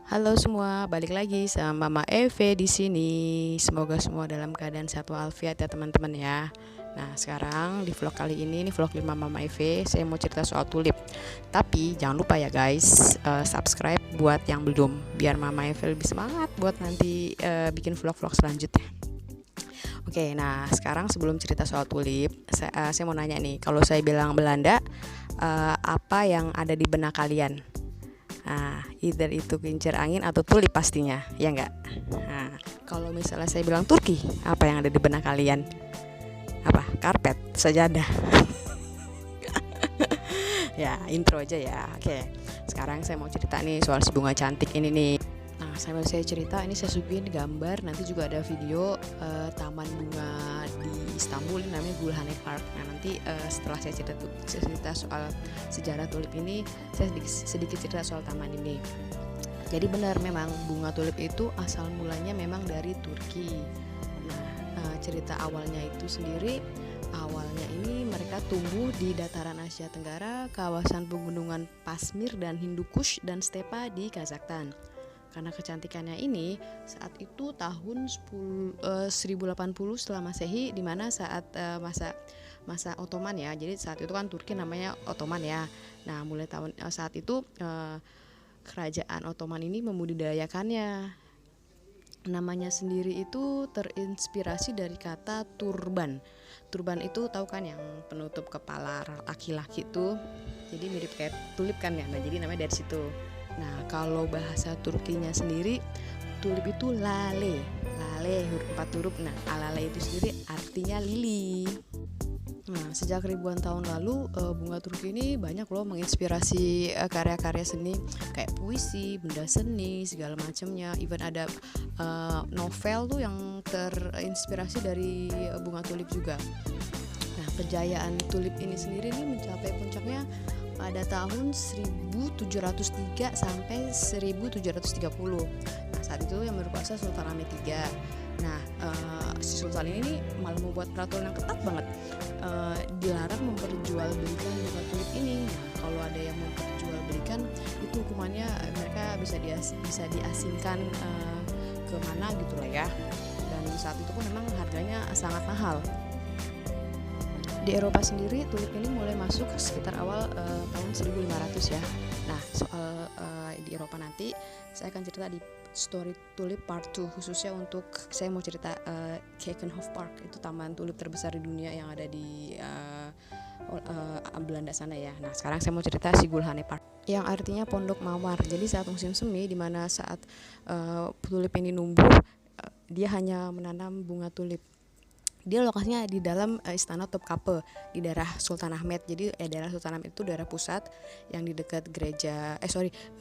Halo semua, balik lagi sama Mama Eve di sini. Semoga semua dalam keadaan sehat walafiat ya teman-teman ya. Nah, sekarang di vlog kali ini vlog 5 Mama Eve, saya mau cerita soal tulip. Tapi jangan lupa ya guys, subscribe buat yang belum, biar Mama Eve lebih semangat buat nanti bikin vlog-vlog selanjutnya. Oke, nah sekarang sebelum cerita soal tulip, saya mau nanya nih, kalau saya bilang Belanda, apa yang ada di benak kalian? Nah, either itu kincir angin atau tulip pastinya, ya enggak? Nah, kalau misalnya saya bilang Turki, apa yang ada di benak kalian? Apa? Karpet, sajadah. Ya, intro aja ya. Oke, sekarang saya mau cerita nih soal si bunga cantik ini nih. Nah, sambil saya cerita, ini saya suguhin gambar, nanti juga ada video taman bunga di Istanbul, ini namanya Gulhane Park. Nah, nanti setelah saya cerita soal sejarah tulip ini, saya sedikit cerita soal taman ini. Jadi benar, memang bunga tulip itu asal mulanya memang dari Turki. Nah, cerita awalnya itu sendiri, awalnya ini mereka tumbuh di dataran Asia Tenggara, kawasan pegunungan Pasmir dan Hindu Kush dan stepa di Kazakhstan. Karena kecantikannya ini, saat itu tahun 1080 setelah Masehi, di mana saat masa Ottoman ya. Jadi saat itu kan Turki namanya Ottoman ya. Nah, mulai saat itu kerajaan Ottoman ini membudidayakannya. Namanya sendiri itu terinspirasi dari kata turban. Turban itu tahu kan, yang penutup kepala laki-laki itu. Jadi mirip kayak tulip kan ya. Nah, jadi namanya dari situ. Nah, kalau bahasa Turkinya sendiri, tulip itu lale, huruf 4 huruf. Nah, alale itu sendiri artinya lili. Nah, sejak ribuan tahun lalu, bunga Turki ini banyak loh menginspirasi karya-karya seni kayak puisi, benda seni, segala macamnya. Even ada novel tuh yang terinspirasi dari bunga tulip juga. Nah, kejayaan tulip ini sendiri nih mencapai puncaknya pada tahun 1703 sampai 1730. Nah, saat itu yang berkuasa Sultan Ahmed III. Nah, si Sultan ini malah membuat peraturan yang ketat banget, dilarang memperjualbelikan bunga tulip ini. Nah, kalau ada yang memperjualbelikan, itu hukumannya mereka bisa diasingkan ke mana gitu lah ya. Dan saat itu pun memang harganya sangat mahal. Di Eropa sendiri, tulip ini mulai masuk sekitar awal tahun 1500 ya. Nah, soal di Eropa nanti saya akan cerita di story tulip part 2, khususnya untuk saya mau cerita Keukenhof Park, itu taman tulip terbesar di dunia yang ada di Belanda sana ya. Nah, sekarang saya mau cerita si Gulhane Park, yang artinya pondok mawar. Jadi saat musim semi, di mana saat tulip ini numbuh, dia hanya menanam bunga tulip. Dia lokasinya di dalam istana Topkapi di daerah Sultan Ahmed. Jadi daerah Sultan Ahmed itu daerah pusat yang di dekat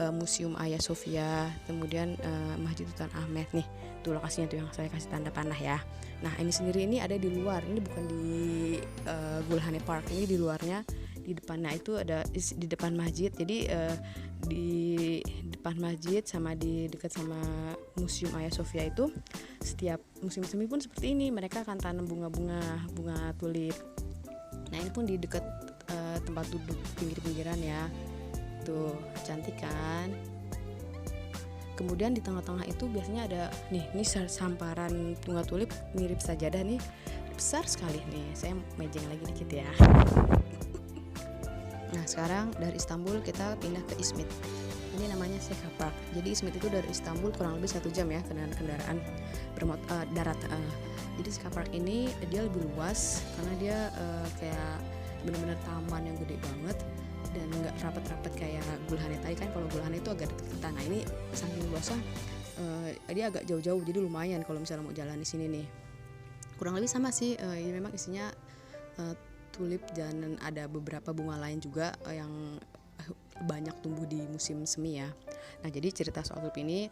Museum Hagia Sophia, kemudian Masjid Sultan Ahmed nih. Itu lokasinya tuh yang saya kasih tanda panah ya. Nah, ini sendiri ini ada di luar. Ini bukan di Gulhane Park. Ini di luarnya. Di depannya itu ada di depan masjid. Jadi di depan masjid sama di dekat sama Museum Hagia Sophia itu, setiap musim semi pun seperti ini, mereka akan tanam bunga tulip. Nah, ini pun di dekat tempat duduk pinggir-pinggiran ya. Tuh, cantik kan? Kemudian di tengah-tengah itu biasanya ada ini samparan bunga tulip mirip sajadah nih, besar sekali nih. Saya mejeng lagi dikit ya. Nah, sekarang dari Istanbul kita pindah ke Izmit. Ini namanya Seka Park. Jadi Izmit itu dari Istanbul kurang lebih 1 jam ya kendaraan darat. Jadi Seka Park ini dia lebih luas karena dia kayak benar-benar taman yang gede banget dan nggak rapat-rapat kayak Gulhane tadi kan. Kalau Gulhane itu agak dekat ke tanah, ini saking luasnya dia agak jauh-jauh, jadi lumayan kalau misalnya mau jalan di sini nih. Kurang lebih sama sih, ini memang isinya tulip dan ada beberapa bunga lain juga yang banyak tumbuh di musim semi ya. Nah, jadi cerita soal tulip ini,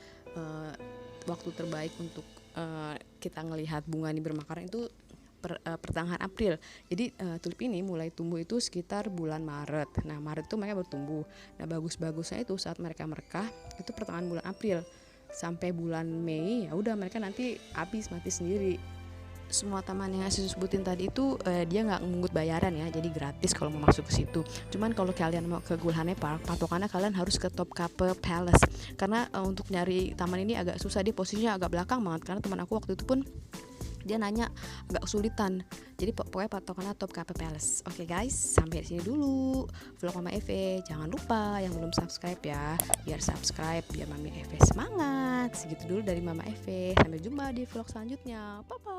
waktu terbaik untuk kita ngelihat bunga ini bermekaran itu pertengahan April. Jadi tulip ini mulai tumbuh itu sekitar bulan Maret. Nah, Maret itu mereka bertumbuh. Nah, bagus-bagusnya itu saat mereka merekah itu pertengahan bulan April sampai bulan Mei, ya udah mereka nanti habis mati sendiri. semua taman yang saya sebutin tadi itu dia nggak mengungut bayaran ya, jadi gratis kalau mau masuk ke situ. Cuman kalau kalian mau ke Gulhane Park, patokannya kalian harus ke Topkapi Palace, karena untuk nyari taman ini agak susah, dia posisinya agak belakang banget, karena teman aku waktu itu pun dia nanya agak kesulitan. Jadi pokoknya patokannya Topkapi Palace. Oke guys, sampai di sini dulu vlog Mama Eve. Jangan lupa yang belum subscribe ya, biar subscribe biar Mami Eve semangat. Segitu dulu dari Mama Eve. Sampai jumpa di vlog selanjutnya. Bye bye.